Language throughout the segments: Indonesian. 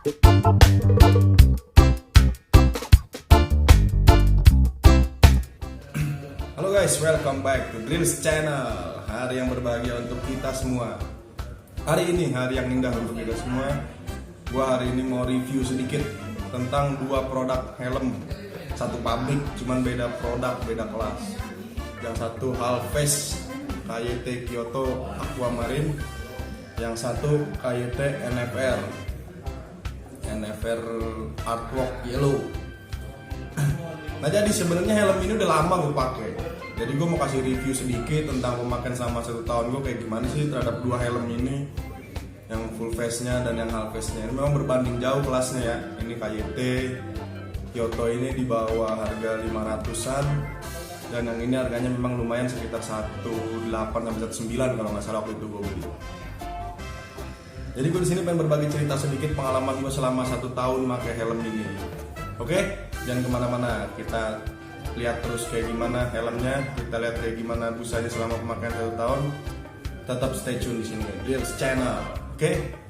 Halo guys, welcome back to Drills Channel. Hari yang berbahagia untuk kita semua. Hari ini hari yang indah untuk kita semua. Gua hari ini mau review sedikit tentang dua produk helm. Satu pabrik, cuman beda produk, beda kelas. Yang satu Halfest KYT Kyoto Aquamarine, yang satu KYT NFR Artwork Yellow. Nah, jadi sebenarnya helm ini udah lama gue pakai. Jadi gue mau kasih review sedikit tentang pemakaian selama 1 tahun gue kayak gimana sih terhadap dua helm ini, yang full face-nya dan yang half face-nya. Ini memang berbanding jauh kelasnya ya. Ini KYT Kyoto ini di bawah harga 500-an, dan yang ini harganya memang lumayan sekitar 18 sampai 19 kalau nggak salah waktu itu gue beli. Jadi gue di sini pengen berbagi cerita sedikit pengalaman gue selama 1 tahun pakai helm ini. Oke, jangan kemana-mana, kita lihat terus kayak gimana helmnya, kita lihat kayak gimana busanya selama pemakaian 1 tahun. Tetap stay tune di sini, Drills Channel. Oke?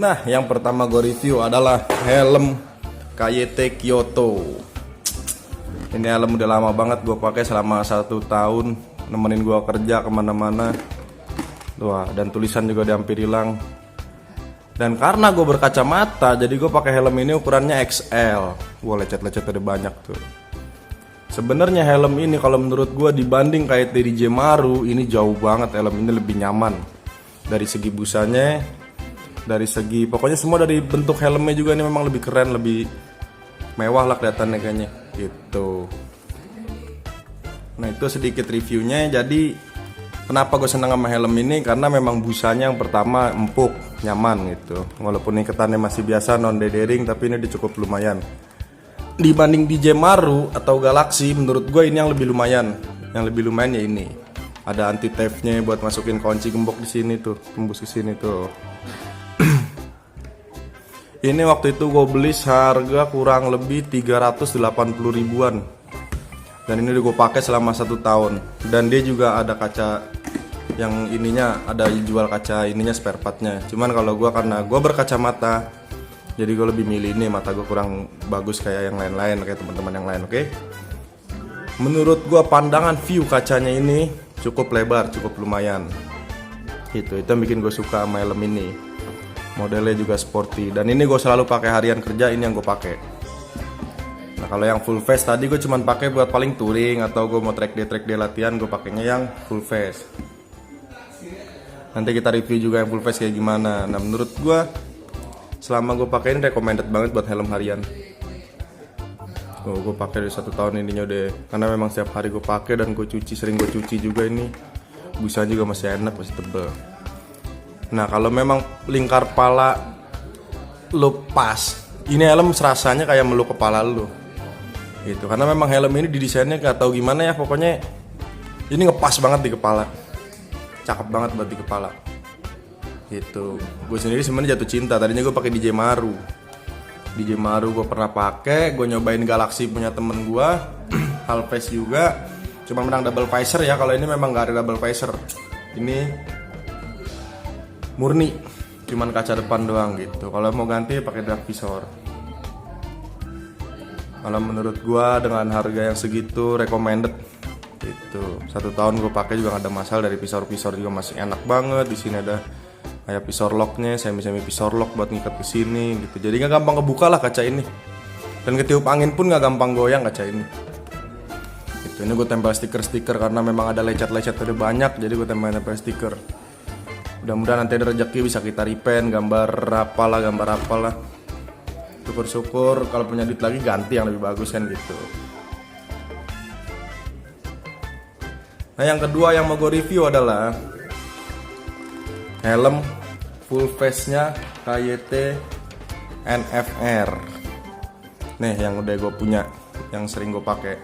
Nah, yang pertama gue review adalah helm KYT Kyoto. Ini helm udah lama banget gue pakai selama 1 tahun, nemenin gue kerja kemana-mana. Wah, dan tulisan juga udah hampir hilang. Dan karena gue berkacamata, jadi gue pakai helm ini ukurannya XL. Wah, lecet-lecet ada banyak tuh. Sebenarnya helm ini kalau menurut gue dibanding KYT DJ Maru, ini jauh banget. Helm ini lebih nyaman dari segi busanya, dari segi pokoknya semua, dari bentuk helmnya juga ini memang lebih keren, lebih mewah lah kelihatannya kayaknya gitu. Nah, itu sedikit reviewnya. Jadi kenapa gue senang sama helm ini, karena memang busanya yang pertama empuk, nyaman gitu. Walaupun iketannya masih biasa non dedering, tapi ini udah cukup lumayan. Dibanding DJ Maru atau Galaxy, menurut gue ini yang lebih lumayan. Yang lebih lumayan ya ini. Ada anti theft-nya buat masukin kunci gembok di sini tuh, tembus ke sini tuh. Ini waktu itu gue beli seharga kurang lebih 380 ribuan. Dan ini udah gue pakai selama 1 tahun. Dan dia juga ada kaca yang ininya, ada jual kaca ininya, spare partnya. Cuman kalau gue, karena gue berkacamata, jadi gue lebih milih ini, mata gue kurang bagus kayak yang lain-lain, kayak teman-teman yang lain. Oke? Menurut gue pandangan view kacanya ini cukup lebar, cukup lumayan. Itu yang bikin gue suka sama helm ini. Modelnya juga sporty, dan ini gue selalu pakai harian kerja, ini yang gue pakai. Nah, kalau yang full face tadi gue cuman pakai buat paling touring atau gue mau track day latihan, gue pakainya yang full face. Nanti kita review juga yang full face kayak gimana. Nah, menurut gue selama gue pakai ini recommended banget buat helm harian. Gue pakai dari 1 tahun ininya deh, karena memang setiap hari gue pakai dan gue cuci, sering gue cuci juga ini. Busanya juga masih enak, masih tebel. Nah, kalau memang lingkar kepala lo pas, ini helm serasanya kayak meluk kepala lo gitu. Karena memang helm ini didesainnya gak tahu gimana ya, pokoknya ini ngepas banget di kepala, cakep banget buat di kepala gitu. Gue sendiri sebenarnya jatuh cinta, tadinya gue pakai DJ Maru gue pernah pakai, gue nyobain Galaxy punya temen gue Halfest juga, cuma menang double visor ya. Kalau ini memang gak ada double visor, ini murni cuman kaca depan doang gitu. Kalau mau ganti pakai dark visor. Kalau menurut gua dengan harga yang segitu recommended gitu. 1 tahun gue pakai juga gak ada masalah. Dari visor juga masih enak banget. Di sini ada kayak visor locknya, semi visor lock buat ngikat ke sini gitu. Jadi gak gampang kebuka lah kaca ini. Dan ketiup angin pun gak gampang goyang kaca ini. Gitu. Ini gue tempel stiker karena memang ada lecet-lecet ada banyak, jadi gue tempel stiker. Mudah-mudahan nanti ada rezeki bisa kita repaint, gambar apalah. Syukur-syukur kalau punya duit lagi ganti yang lebih bagus kan gitu. Nah yang kedua yang mau gue review adalah helm full face nya KYT NFR. Nih yang udah gue punya, yang sering gue pakai.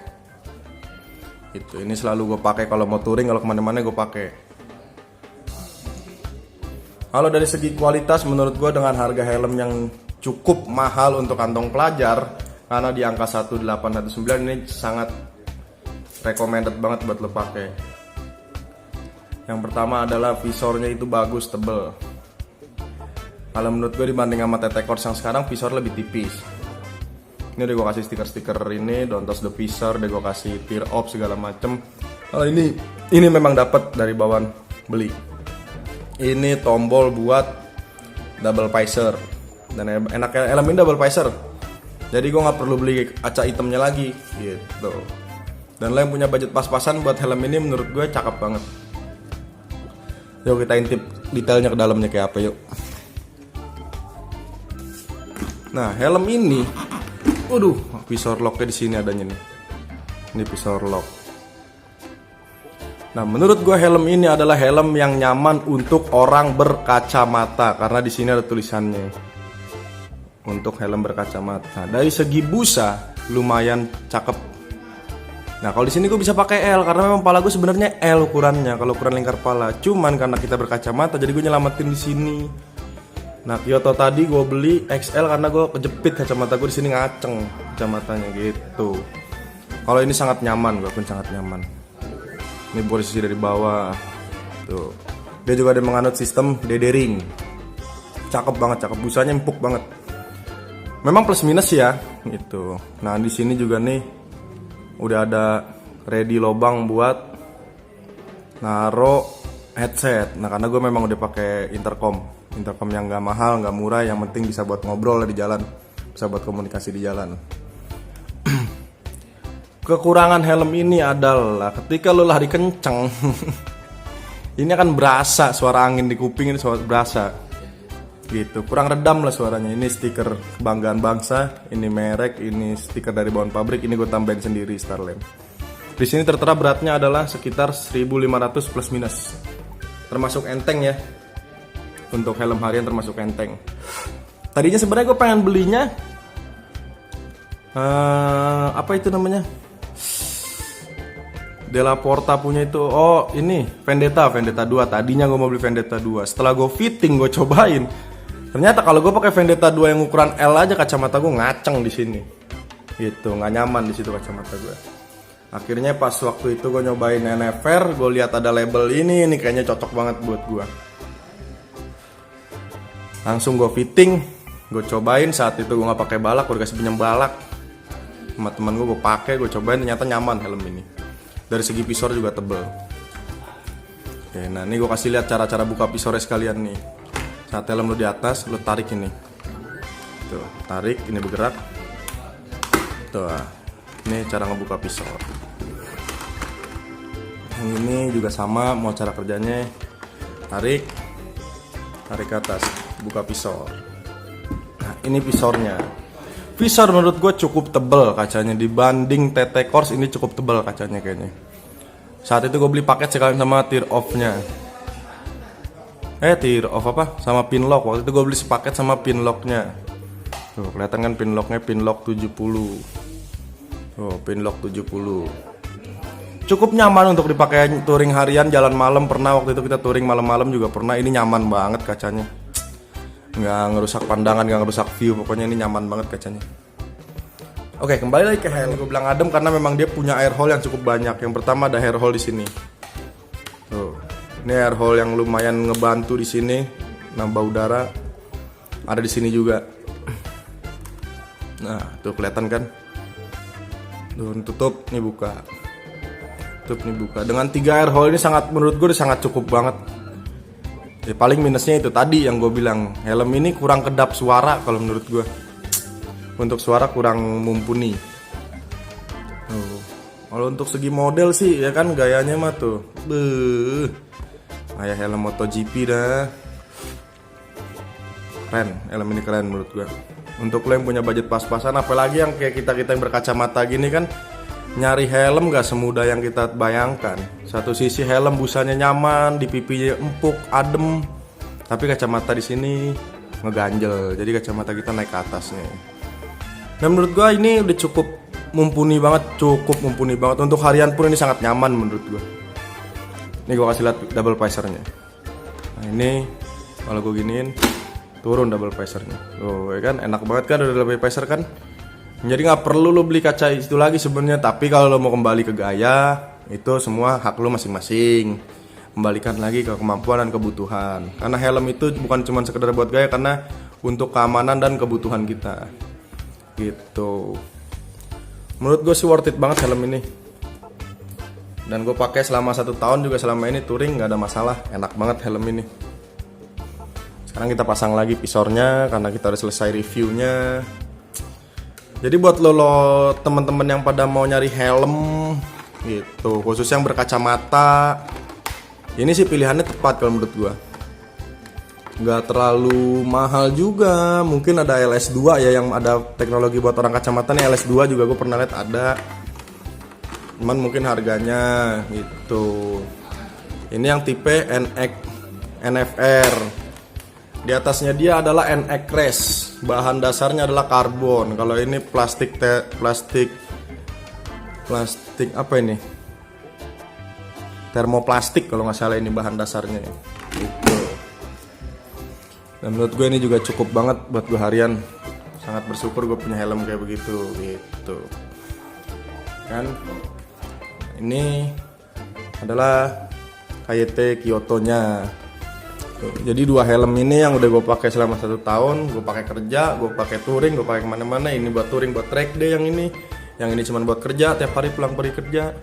Ini selalu gue pakai kalau mau touring, kalau kemana-mana gue pakai. Kalau dari segi kualitas, menurut gue dengan harga helm yang cukup mahal untuk kantong pelajar, karena di angka 1819 ini sangat recommended banget buat lo pakai. Yang pertama adalah visornya itu bagus, tebel. Kalau menurut gue dibanding sama TT Kors yang sekarang, visor lebih tipis. Ini udah gue kasih stiker-stiker ini, don't touch the visor, udah gue kasih tear off segala macem. Kalau ini memang dapat dari bawaan beli. Ini tombol buat double visor, dan enaknya helm ini double visor. Jadi gue nggak perlu beli kaca hitamnya lagi, gitu. Dan lo yang punya budget pas-pasan buat helm ini, menurut gue cakep banget. Yuk kita intip detailnya ke dalamnya kayak apa yuk. Nah helm ini, waduh, visor locknya di sini adanya nih. Ini visor lock. Nah, menurut gue helm ini adalah helm yang nyaman untuk orang berkacamata karena di sini ada tulisannya. Untuk helm berkacamata. Dari segi busa lumayan cakep. Nah, kalau di sini gue bisa pakai L karena memang pala gue sebenarnya L ukurannya kalau ukuran lingkar pala. Cuman karena kita berkacamata jadi gue nyelamatin di sini. Nah, Kyoto tadi gue beli XL karena gue kejepit kacamata gue di sini ngaceng kacamatanya gitu. Kalau ini sangat nyaman, gue pun sangat nyaman. Ini posisi dari bawah. Tuh. Dia juga ada menganut sistem dethering. Cakep banget, cakep, busanya empuk banget. Memang plus minus ya, gitu. Nah, di sini juga nih udah ada ready lobang buat naro headset. Nah, karena gue memang udah pakai intercom yang nggak mahal, nggak murah, yang penting bisa buat ngobrol di jalan, bisa buat komunikasi di jalan. Kekurangan helm ini adalah ketika lo lari kenceng, ini akan berasa suara angin di kuping, ini suara berasa, gitu. Kurang redam lah suaranya. Ini stiker kebanggaan bangsa, ini merek, ini stiker dari bawaan pabrik, ini gue tambahin sendiri Starland. Di sini tertera beratnya adalah sekitar 1.500 plus minus, termasuk enteng ya. Untuk helm harian termasuk enteng. Tadinya sebenarnya gue pengen belinya apa itu namanya? Della Porta punya itu. Oh, ini Vendetta 2. Tadinya gue mau beli Vendetta 2. Setelah gue fitting, gue cobain. Ternyata kalau gue pakai Vendetta 2 yang ukuran L aja, kacamata gue ngaceng di sini. Gitu, nggak nyaman di situ kacamata gue. Akhirnya pas waktu itu gue nyobain NFR, gue lihat ada label ini kayaknya cocok banget buat gue. Langsung gue fitting, gue cobain. Saat itu gue nggak pakai balak, gue dikasih pinjam balak sama teman gue pakai, gue cobain, ternyata nyaman helm ini. Dari segi visor juga tebel. Oke, nah ini gue kasih lihat cara-cara buka visornya sekalian nih. Saat helm lo di atas, lo tarik ini. Tuh, tarik, ini bergerak. Tuh, ini cara ngebuka visor. Yang ini juga sama, mau cara kerjanya. Tarik ke atas, buka visor. Nah, ini visornya. Visor menurut gue cukup tebel kacanya, dibanding TT Kors ini cukup tebel kacanya kayaknya. Saat itu gue beli paket sekalian sama tear off-nya. Tear off apa? Sama pin lock. Waktu itu gue beli sepaket sama pin lock-nya. Tuh, kelihatan kan pin lock-nya, pin lock 70. Tuh, pin lock 70. Cukup nyaman untuk dipakai touring harian, jalan malam pernah, waktu itu kita touring malam-malam juga pernah. Ini nyaman banget kacanya. Nggak ngerusak pandangan, nggak ngerusak view, pokoknya ini nyaman banget kacanya. Oke, kembali lagi ke helm. Gue bilang adem karena memang dia punya air hole yang cukup banyak. Yang pertama ada air hole di sini. Tuh, ini air hole yang lumayan ngebantu di sini, nambah udara. Ada di sini juga. Nah, tuh kelihatan kan? Tuh, tutup, ini buka. Tutup, ini buka. Dengan 3 air hole ini sangat, menurut gue sangat cukup banget. Ya, paling minusnya itu tadi yang gue bilang, helm ini kurang kedap suara kalau menurut gue. Untuk suara kurang mumpuni. Kalau untuk segi model sih ya kan gayanya mah tuh, kayak helm MotoGP dah. Keren, helm ini keren menurut gue. Untuk lo yang punya budget pas-pasan, apalagi yang kayak kita yang berkacamata gini kan, nyari helm gak semudah yang kita bayangkan. Satu sisi helm busanya nyaman, di pipinya empuk, adem, tapi kacamata di sini ngeganjel. Jadi kacamata kita naik ke atas nih. Dan menurut gua ini udah cukup mumpuni banget untuk harian pun ini sangat nyaman menurut gua. Ini gua kasih lihat double visornya. Nah ini kalau gua giniin turun double visornya. Tuh ya kan enak banget kan udah double visor kan. Jadi nggak perlu lo beli kaca itu lagi sebenarnya. Tapi kalau lo mau kembali ke gaya, itu semua hak lo masing-masing. Kembalikan lagi ke kemampuan dan kebutuhan. Karena helm itu bukan cuma sekedar buat gaya, karena untuk keamanan dan kebutuhan kita. Gitu. Menurut gue sih worth it banget helm ini. Dan gue pakai selama 1 tahun juga, selama ini touring nggak ada masalah. Enak banget helm ini. Sekarang kita pasang lagi visornya karena kita udah selesai reviewnya. Jadi buat lo teman-teman yang pada mau nyari helm gitu, khusus yang berkacamata, ini sih pilihannya tepat kalau menurut gua. Nggak terlalu mahal juga, mungkin ada LS2 ya yang ada teknologi buat orang kacamata nih. LS2 juga gue pernah lihat ada, cuman mungkin harganya gitu. Ini yang tipe NFR. Di atasnya dia adalah NX Race. Bahan dasarnya adalah karbon. Kalau ini plastik apa ini? Termoplastik kalau nggak salah ini bahan dasarnya. Gitu. Dan menurut gue ini juga cukup banget buat gue harian. Sangat bersyukur gue punya helm kayak begitu. Gitu. Kan? Ini adalah KYT Kyoto-nya. Jadi 2 helm ini yang udah gue pakai selama 1 tahun. Gue pakai kerja, gue pakai touring, gue pakai kemana-mana. Ini buat touring, buat track day yang ini cuma buat kerja, tiap hari pulang pergi kerja.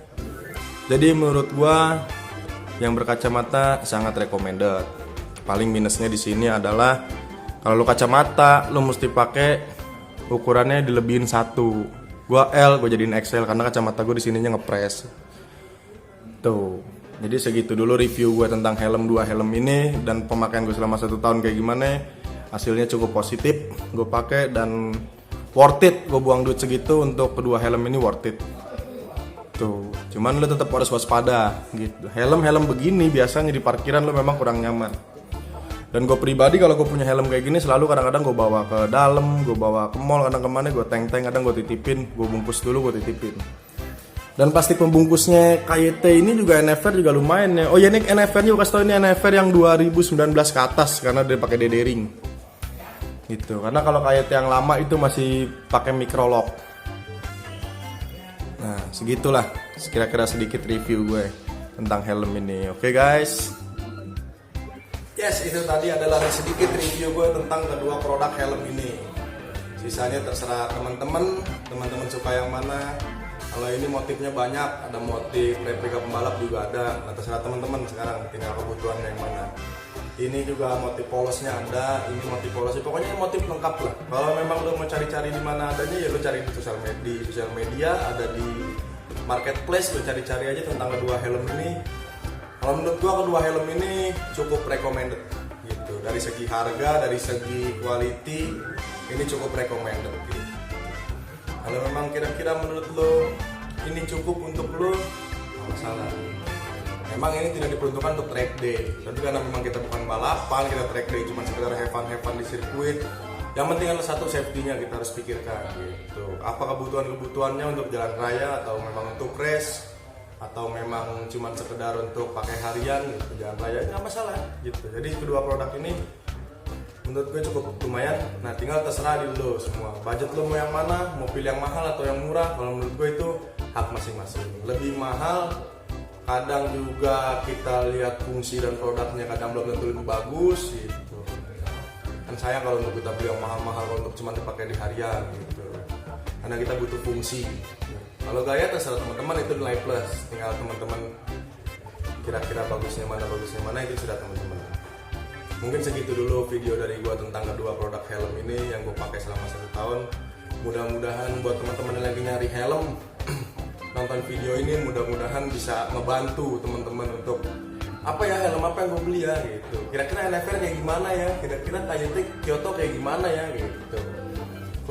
Jadi menurut gue yang berkacamata sangat recommended. Paling minusnya di sini adalah kalau lo kacamata lo mesti pakai ukurannya dilebihin 1. Gue L, gue jadiin XL karena kacamata gue di sininya ngepres. Tuh. Jadi segitu dulu review gue tentang helm 2 helm ini dan pemakaian gue selama 1 tahun kayak gimana. Hasilnya cukup positif, gue pakai dan worth it. Gue buang duit segitu untuk kedua helm ini, worth it. Tuh, cuman lo tetap harus waspada gitu. Helm begini biasanya di parkiran lo memang kurang nyaman. Dan gue pribadi kalau gue punya helm kayak gini selalu kadang-kadang gue bawa ke dalam, gue bawa ke mall, kadang kemana gue teng-teng, kadang gue titipin, gue bungkus dulu gue titipin. Dan plastik pembungkusnya KYT ini juga NFR juga lumayan ya. Oh ya, ini NFR-nya gue kasih tau, ini NFR yang 2019 ke atas karena dia pakai DD-ring gitu. Karena kalau KYT yang lama itu masih pakai micro lock. Nah segitulah kira-kira sedikit review gue tentang helm ini. Oke guys. Yes, itu tadi adalah sedikit review gue tentang kedua produk helm ini. Sisanya terserah teman-teman suka yang mana. Kalau ini motifnya banyak, ada motif replika pembalap juga ada. Nah, terserah teman-teman sekarang, tinggal kebutuhannya yang mana. Ini juga motif polosnya ada, ini motif polosnya, pokoknya motif lengkap lah. Kalau memang lo mau cari-cari di mana adanya ya lo cari di sosial media, ada di marketplace, lo cari-cari aja tentang kedua helm ini. Kalau menurut gua kedua helm ini cukup recommended gitu. Dari segi harga, dari segi quality, ini cukup recommended gitu. Kalau memang kira-kira menurut lo ini cukup untuk lo, nggak masalah. Memang ini tidak diperuntukkan untuk track day, tapi karena memang kita bukan balapan, kita track day cuma sekedar have fun di sirkuit. Yang penting adalah satu, safety-nya kita harus pikirkan gitu. Apa kebutuhannya untuk jalan raya atau memang untuk race, atau memang cuma sekedar untuk pakai harian gitu, jalan raya nggak masalah gitu. Jadi kedua produk ini menurut gue cukup lumayan. Nah tinggal terserah di lo semua, budget lo mau yang mana, mau pilih yang mahal atau yang murah. Kalau menurut gue itu hak masing-masing. Lebih mahal kadang juga kita lihat fungsi dan produknya kadang belum tentu lebih bagus gitu. Kan sayang kalau untuk kita beli yang mahal-mahal untuk cuma dipakai di harian gitu, karena kita butuh fungsi. Kalau gaya terserah teman-teman, itu nilai plus. Tinggal teman-teman kira-kira bagusnya mana itu sudah teman-teman. Mungkin segitu dulu video dari gua tentang kedua produk helm ini yang gua pakai selama 1 tahun. Mudah-mudahan buat teman-teman yang lagi nyari helm nonton video ini, mudah-mudahan bisa ngebantu teman-teman untuk apa ya, helm apa yang gua beli ya gitu. Kira-kira NFR kayak gimana ya, kira-kira KYT Kyoto kayak gimana ya gitu.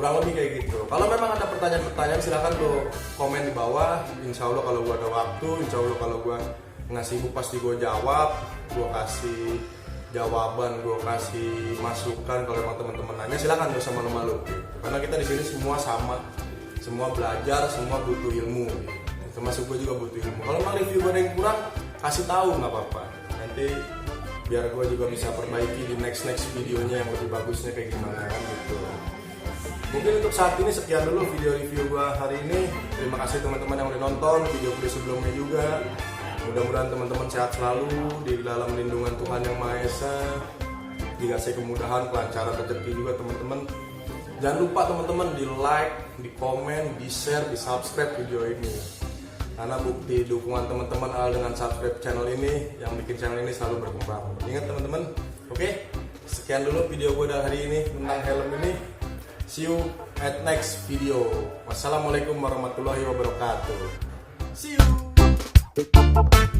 kurang lebih kayak gitu. Kalau memang ada pertanyaan-pertanyaan silahkan lo komen di bawah. Insya Allah kalau gue ada waktu, insya Allah kalau gue nggak sibuk pasti gue jawab, gue kasih jawaban, gue kasih masukan. Kalau emang teman-teman nanya silahkan, gak usah malu-malu gitu. Karena kita di sini semua sama, semua belajar, semua butuh ilmu gitu. Termasuk gue juga butuh ilmu. Kalau emang review gue ada yang kurang, kasih tahu nggak apa-apa. Nanti biar gue juga bisa perbaiki di next videonya yang lebih bagusnya kayak gimana kan gitu. Mungkin untuk saat ini sekian dulu video review gue hari ini. Terima kasih teman-teman yang udah nonton video-video sebelumnya juga. Mudah-mudahan teman-teman sehat selalu di dalam lindungan Tuhan Yang Maha Esa. Dikasih kemudahan, kelancaran rezeki juga teman-teman. Jangan lupa teman-teman di like, di komen, di share, di subscribe video ini. Karena bukti dukungan teman-teman dengan subscribe channel ini yang bikin channel ini selalu berkembang. Ingat teman-teman, oke? Sekian dulu video gue hari ini tentang helm ini. See you at next video. Wassalamualaikum warahmatullahi wabarakatuh. See you.